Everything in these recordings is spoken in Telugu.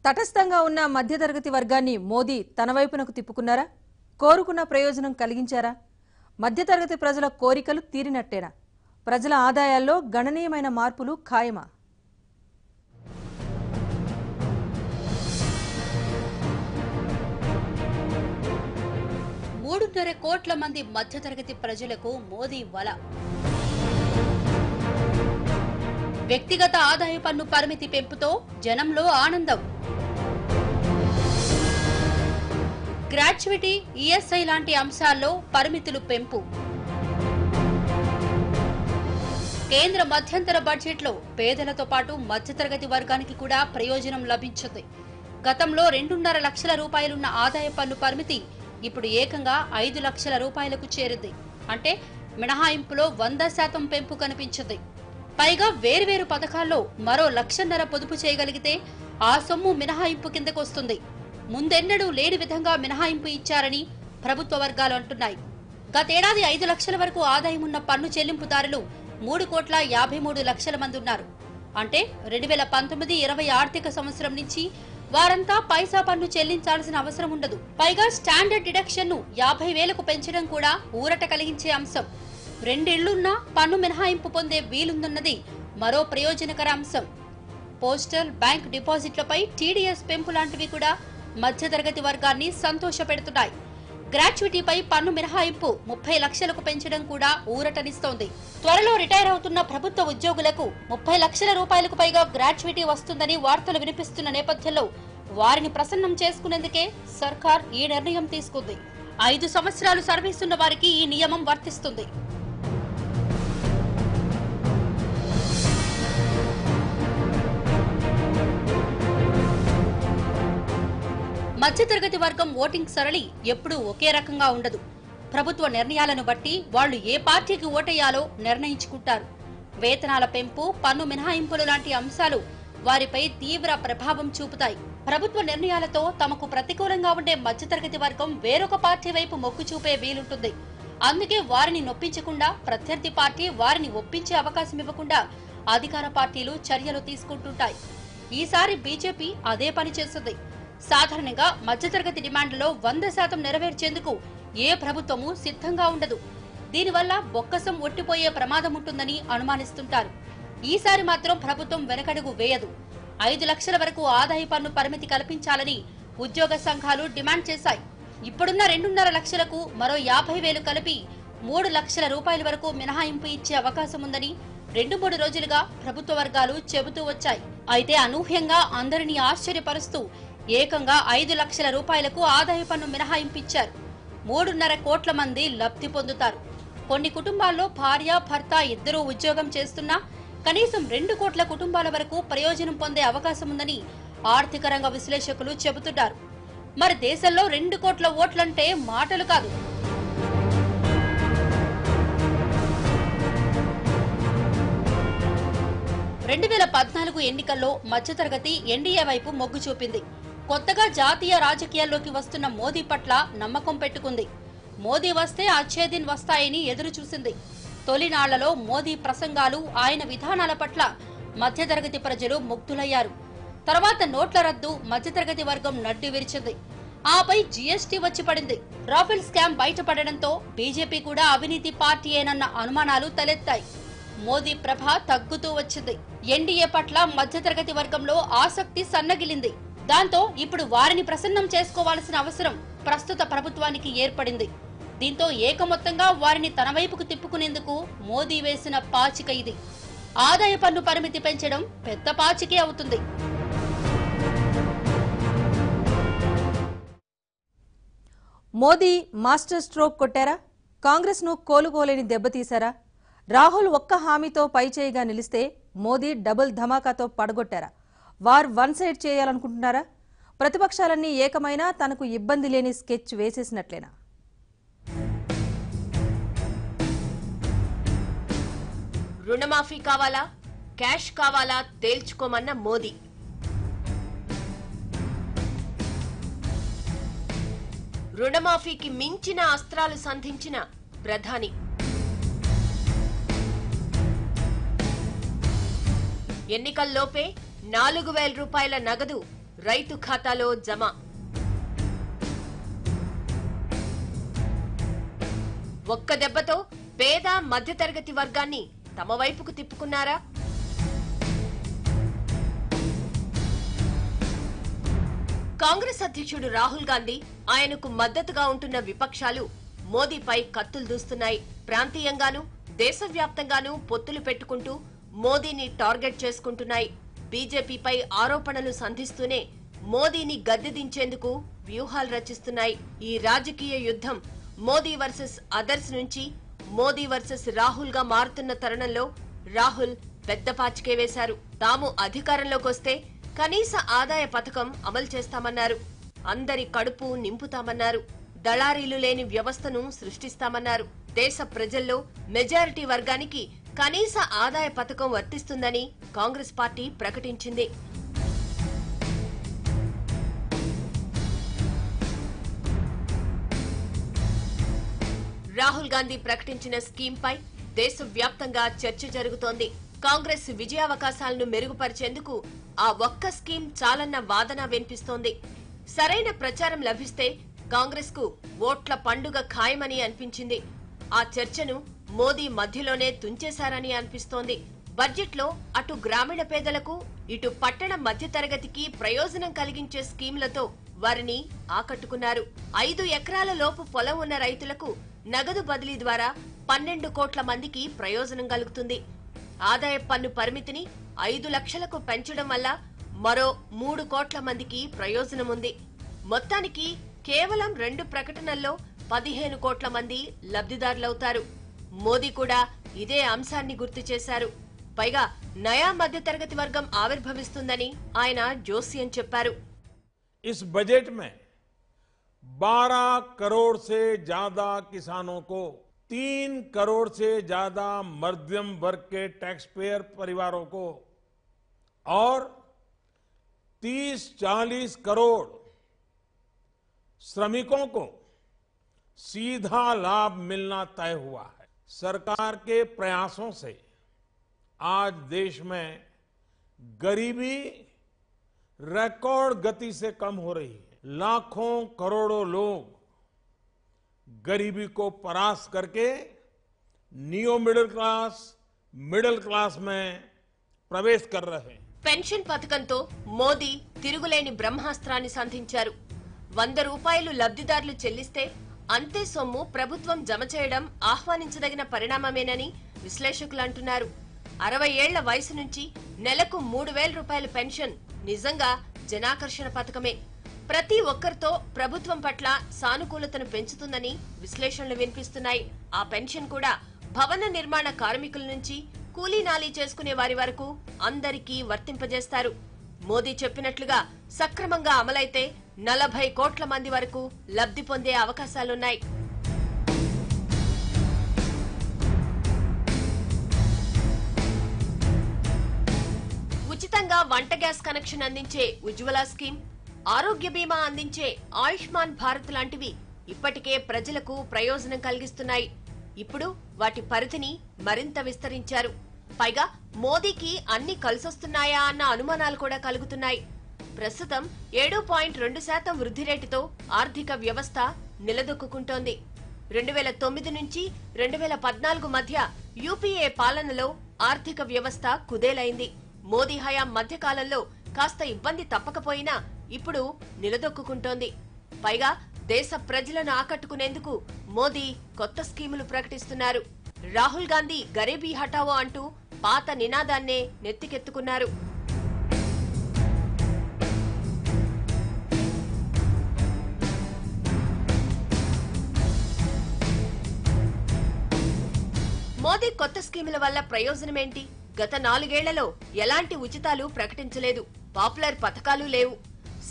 తటస్థంగా ఉన్న మధ్యతరగతి వర్గాన్ని మోదీ తన వైపునకు తిప్పుకున్నారా? కోరుకున్న ప్రయోజనం కలిగించారా? మధ్యతరగతి ప్రజల కోరికలు తీరినట్టేనా? ప్రజల ఆదాయాల్లో గణనీయమైన మార్పులు ఖాయమా? మూడున్నర కోట్ల మంది మధ్యతరగతి ప్రజలకు మోదీ వల. వ్యక్తిగత ఆదాయ పన్ను పరిమితి పెంపుతో జనంలో ఆనందం. గ్రాట్యుటీ, ఈఎస్ఐ లాంటి అంశాల్లో పరిమితులు పెంపు. కేంద్ర మధ్యంతర బడ్జెట్లో పేదలతో పాటు మధ్యతరగతి వర్గానికి కూడా ప్రయోజనం లభించింది. గతంలో 2.5 లక్షల రూపాయలున్న ఆదాయ పన్ను పరిమితి ఇప్పుడు ఏకంగా 5 లక్షల రూపాయలకు చేరింది. అంటే మినహాయింపులో 100% పెంపు కనిపించింది. పైగా వేర్వేరు పథకాల్లో మరో 1.5 లక్షల పొదుపు చేయగలిగితే ఆ సొమ్ము మినహాయింపు కిందకొస్తుంది. ముందెన్నడూ లేని విధంగా మినహాయింపు ఇచ్చారని ప్రభుత్వ వర్గాలు అంటున్నాయి. గతేడాది 5 లక్షల వరకు ఆదాయం ఉన్న పన్ను చెల్లింపుదారులు 3,53,00,000 మంది ఉన్నారు. అంటే 2019-20 ఆర్థిక సంవత్సరం నుంచి వారంతా పైసా పన్ను చెల్లించాల్సిన అవసరం ఉండదు. పైగా స్టాండర్డ్ డిడక్షన్ ను 50,000కు పెంచడం కూడా ఊరట కలిగించే అంశం. 2 ఇళ్లున్నా పన్ను మినహాయింపు పొందే వీలుందన్నది మరో ప్రయోజనకర అంశం. పోస్టల్, బ్యాంక్ డిపాజిట్లపై టీడీఎస్ పెంపు లాంటివి కూడా మధ్యతరగతి వర్గాన్ని సంతోషపెడుతున్నాయి. గ్రాట్యుటీపై పన్ను మినహాయింపు 30 లక్షలకు పెంచడం కూడా ఊరటనిస్తోంది. త్వరలో రిటైర్ అవుతున్న ప్రభుత్వ ఉద్యోగులకు 30 లక్షల రూపాయలకు పైగా గ్రాట్యుటీ వస్తుందని వార్తలు వినిపిస్తున్న నేపథ్యంలో వారిని ప్రసన్నం చేసుకునేందుకే సర్కార్ ఈ నిర్ణయం తీసుకుంది. 5 సంవత్సరాలు సర్వీస్ ఉన్న వారికి ఈ నియమం వర్తిస్తుంది. మధ్యతరగతి వర్గం ఓటింగ్ సరళి ఎప్పుడూ ఒకే రకంగా ఉండదు. ప్రభుత్వ నిర్ణయాలను బట్టి వాళ్లు ఏ పార్టీకి ఓటేయాలో నిర్ణయించుకుంటారు. వేతనాల పెంపు, పన్ను మినహాయింపులు లాంటి అంశాలు వారిపై తీవ్ర ప్రభావం చూపుతాయి. ప్రభుత్వ నిర్ణయాలతో తమకు ప్రతికూలంగా ఉండే మధ్యతరగతి వర్గం వేరొక పార్టీ వైపు మొగ్గు చూపే వీలుంటుంది. అందుకే వారిని నొప్పించకుండా ప్రత్యర్థి పార్టీ వారిని ఒప్పించే అవకాశం ఇవ్వకుండా అధికార పార్టీలు చర్యలు తీసుకుంటుంటాయి. ఈసారి బీజేపీ అదే పని చేస్తుంది. సాధారణంగా మధ్యతరగతి డిమాండ్లలో 100% నెరవేర్చేందుకు ఏ ప్రభుత్వమూ సిద్ధంగా ఉండదు. దీనివల్ల బొక్కసం ఒట్టిపోయే ప్రమాదం ఉంటుందని అనుమానిస్తుంటారు. ఈసారి మాత్రం ప్రభుత్వం వెనకడుగు వేయదు. 5 లక్షల వరకు ఆదాయ పన్ను పరిమితి కల్పించాలని ఉద్యోగ సంఘాలు డిమాండ్ చేశాయి. ఇప్పుడున్న 2.5 లక్షలకు మరో 50,000 కలిపి 3 లక్షల రూపాయల వరకు మినహాయింపు ఇచ్చే అవకాశం ఉందని 2-3 రోజులుగా ప్రభుత్వ వర్గాలు చెబుతూ వచ్చాయి. అయితే అనూహ్యంగా అందరినీ ఆశ్చర్యపరుస్తూ ఏకంగా 5 లక్షల రూపాయలకు ఆదాయ పన్ను మినహాయింపిచ్చారు. 3.5 కోట్ల మంది లబ్ధి పొందుతారు. కొన్ని కుటుంబాల్లో భార్య, భర్త ఇద్దరూ ఉద్యోగం చేస్తున్నా కనీసం 2 కోట్ల కుటుంబాల వరకు ప్రయోజనం పొందే అవకాశం ఉందని ఆర్థిక రంగ విశ్లేషకులు చెబుతున్నారు. మరి దేశంలో 2 కోట్ల ఓట్లంటే మాటలు కాదు. ఎన్నికల్లో మధ్యతరగతి ఎన్డీఏ వైపు మొగ్గు చూపింది. కొత్తగా జాతీయ రాజకీయాల్లోకి వస్తున్న మోదీ పట్ల నమ్మకం పెట్టుకుంది. మోదీ వస్తే అచ్చే దిన్ వస్తాయని ఎదురు చూసింది. తొలినాళ్లలో మోదీ ప్రసంగాలు, ఆయన విధానాల పట్ల మధ్యతరగతి ప్రజలు ముగ్ధులయ్యారు. తర్వాత నోట్ల రద్దు మధ్యతరగతి వర్గం నడ్డి విరిచింది. ఆపై జీఎస్టీ వచ్చి పడింది. రాఫెల్ స్కామ్ బయటపడడంతో బీజేపీ కూడా అవినీతి పార్టీయేనన్న అనుమానాలు తలెత్తాయి. మోదీ ప్రభ తగ్గుతూ వచ్చింది. ఎన్డీఏ పట్ల మధ్యతరగతి వర్గంలో ఆసక్తి సన్నగిలింది. దాంతో ఇప్పుడు వారిని ప్రసన్నం చేసుకోవాల్సిన అవసరం ప్రస్తుత ప్రభుత్వానికి ఏర్పడింది. దీంతో ఏకమొత్తంగా వారిని తన వైపుకు తిప్పుకునేందుకు మోదీ వేసిన పాచిక ఇది. ఆదాయ పన్ను పరిమితి పెంచడం పెద్ద పాచికే అవుతుంది. మోదీ మాస్టర్ స్ట్రోక్ కొట్టారా? కాంగ్రెస్ ను కోలుకోలేని దెబ్బతీశారా? రాహుల్ ఒక్క హామీతో పైచేయిగా నిలిస్తే మోదీ డబుల్ ధమాకాతో పడగొట్టారా? వార్ వన్ సైడ్ చేయాలనుకుంటున్నారా? ప్రతిపక్షాలన్నీ ఏకమైనా తనకు ఇబ్బంది లేని స్కెచ్ వేసేసినట్లేనా? రుణమాఫీ కావాలా, క్యాష్ కావాలా తేల్చుకోమన్న మోదీ. రుణమాఫీకి మించిన అస్త్రాలు సంధించిన ప్రధాని. ఎన్నికల్లోపే 4,000 రూపాయల నగదు రైతు ఖాతాలో జమ. ఒక్క దెబ్బతో పేద మధ్యతరగతి వర్గాన్ని తమ వైపుకు తిప్పుకున్నారా? కాంగ్రెస్ అధ్యక్షుడు రాహుల్ గాంధీ, ఆయనకు మద్దతుగా ఉంటున్న విపక్షాలు మోదీపై కత్తులు దూస్తున్నాయి. ప్రాంతీయంగానూ దేశవ్యాప్తంగానూ పొత్తులు పెట్టుకుంటూ మోదీని టార్గెట్ చేసుకుంటున్నాయి. బీజేపీపై ఆరోపణలు సంధిస్తూనే మోదీని గద్దెదించేందుకు వ్యూహాలు రచిస్తున్నాయి. ఈ రాజకీయ యుద్ధం మోదీ వర్సెస్ అదర్స్ నుంచి మోదీ వర్సెస్ రాహుల్ గా మారుతున్న తరుణంలో రాహుల్ పెద్ద పాచికే వేశారు. తాము అధికారంలోకి వస్తే కనీస ఆదాయ పథకం అమలు చేస్తామన్నారు. అందరి కడుపు నింపుతామన్నారు. దళారీలు లేని వ్యవస్థను సృష్టిస్తామన్నారు. దేశ ప్రజల్లో మెజారిటీ వర్గానికి కనీస ఆదాయ పథకం వర్తిస్తుందని కాంగ్రెస్ పార్టీ ప్రకటించింది. రాహుల్ గాంధీ ప్రకటించిన స్కీంపై దేశవ్యాప్తంగా చర్చ జరుగుతోంది. కాంగ్రెస్ విజయావకాశాలను మెరుగుపరిచేందుకు ఆ ఒక్క స్కీం చాలన్న వాదన వినిపిస్తోంది. సరైన ప్రచారం లభిస్తే కాంగ్రెస్ కు ఓట్ల పండుగ ఖాయమని అనిపించింది. ఆ చర్చను మోదీ మధ్యలోనే తుంచేశారని అనిపిస్తోంది. బడ్జెట్లో అటు గ్రామీణ పేదలకు ఇటు పట్టణ మధ్యతరగతికి ప్రయోజనం కలిగించే స్కీంలతో వారిని ఆకట్టుకున్నారు. 5 ఎకరాల లోపు పొలం ఉన్న రైతులకు నగదు బదిలీ ద్వారా 12 కోట్ల మందికి ప్రయోజనం కలుగుతుంది. ఆదాయ పన్ను పరిమితిని 5 లక్షలకు పెంచడం వల్ల మరో 3 కోట్ల మందికి ప్రయోజనం ఉంది. మొత్తానికి కేవలం 2 ప్రకటనల్లో 15 కోట్ల మంది లబ్ధిదారులవుతారు. మోదీ కూడా ఇదే అంశాన్ని గుర్తు చేశారు. పైగా నయా మధ్యతరగతి వర్గం ఆవిర్భవిస్తుందని ఆయన జోస్యం చెప్పారు. इस बजट में 12 करोड़ से ज्यादा किसानों को 3 करोड़ से ज्यादा मध्यम वर्ग के टैक्स पेयर परिवारों को और 30-40 करोड़ श्रमिकों को सीधा लाभ मिलना तय हुआ है. सरकार के प्रयासों से आज देश में गरीबी रिकॉर्ड गति से कम हो रही है. लाखों करोड़ों लोग गरीबी को परास्त करके नियो मिडिल क्लास में प्रवेश कर रहे हैं. పెన్షన్ పథకంతో మోదీ తిరుగులేని బ్రహ్మాస్త్రాన్ని సంధించారు. 100 రూపాయలు లబ్ధిదారులు చెల్లిస్తే అంతే సొమ్ము ప్రభుత్వం జమ చేయడం ఆహ్వానించదగిన పరిణామమేనని విశ్లేషకులు అంటున్నారు. 60 ఏళ్ల వయసు నుంచి నెలకు 3000 రూపాయల పెన్షన్ నిజంగా జనాకర్షణ పథకమే. ప్రతి ఒక్కరితో ప్రభుత్వం పట్ల సానుకూలతను పెంచుతుందని విశ్లేషణలు వినిపిస్తున్నాయి. ఆ పెన్షన్ కూడా భవన నిర్మాణ కార్మికుల నుంచి కూలీ నాలీ చేసుకునే వారి వరకు అందరికీ వర్తింపజేస్తారు. మోదీ చెప్పినట్లుగా సక్రమంగా అమలైతే 40 కోట్ల మంది వరకు లబ్ధి పొందే అవకాశాలున్నాయి. ఉచితంగా వంట గ్యాస్ కనెక్షన్ అందించే ఉజ్వల స్కీమ్, ఆరోగ్య బీమా అందించే ఆయుష్మాన్ భారత్ లాంటివి ఇప్పటికే ప్రజలకు ప్రయోజనం కలిగిస్తున్నాయి. ఇప్పుడు వాటి పరిధిని మరింత విస్తరించారు. పైగా మోదీకి అన్ని కలిసొస్తున్నాయా అన్న అనుమానాలు కూడా కలుగుతున్నాయి. ప్రస్తుతం 7.2% వృద్ధి రేటుతో ఆర్థిక వ్యవస్థ నిలదొక్కుంటోంది. 2009 నుంచి 2014 మధ్య యూపీఏ పాలనలో ఆర్థిక వ్యవస్థ కుదేలైంది. మోదీ హయాం మధ్యకాలంలో కాస్త ఇబ్బంది తప్పకపోయినా ఇప్పుడు నిలదొక్కుంటోంది. పైగా దేశ ప్రజలను ఆకట్టుకునేందుకు మోదీ కొత్త స్కీములు ప్రకటిస్తున్నారు. రాహుల్ గాంధీ గరీబీ హటావో అంటూ పాత నినాదాన్నే నెత్తికెత్తుకున్నారు. మోదీ కొత్త స్కీముల వల్ల ప్రయోజనమేంటి? గత 4 ఏళ్లలో ఎలాంటి ఉచితాలు ప్రకటించలేదు. పాపులర్ పథకాలు లేవు.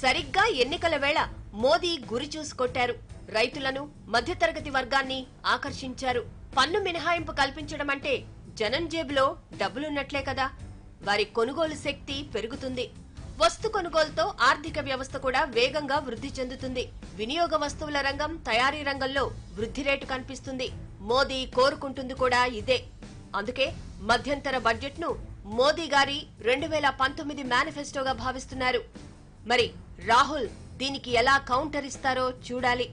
సరిగ్గా ఎన్నికల వేళ మోదీ గురి చూసి కొట్టారు. రైతులను, మధ్యతరగతి వర్గాన్ని ఆకర్షించారు. పన్ను మినహాయింపు కల్పించడం అంటే జనం జేబులో డబ్బులున్నట్లే కదా. వారి కొనుగోలు శక్తి పెరుగుతుంది. వస్తు కొనుగోలుతో ఆర్థిక వ్యవస్థ కూడా వేగంగా వృద్ధి చెందుతుంది. వినియోగ వస్తువుల రంగం, తయారీ రంగంలో వృద్ధి రేటు కనిపిస్తుంది. మోదీ కోరుకుంటుంది కూడా ఇదే. అందుకే మధ్యంతర బడ్జెట్ ను మోదీ గారి 2019 మేనిఫెస్టోగా భావిస్తున్నారు. మరి రాహుల్ దీనికి ఎలా కౌంటర్ ఇస్తారో చూడాలి.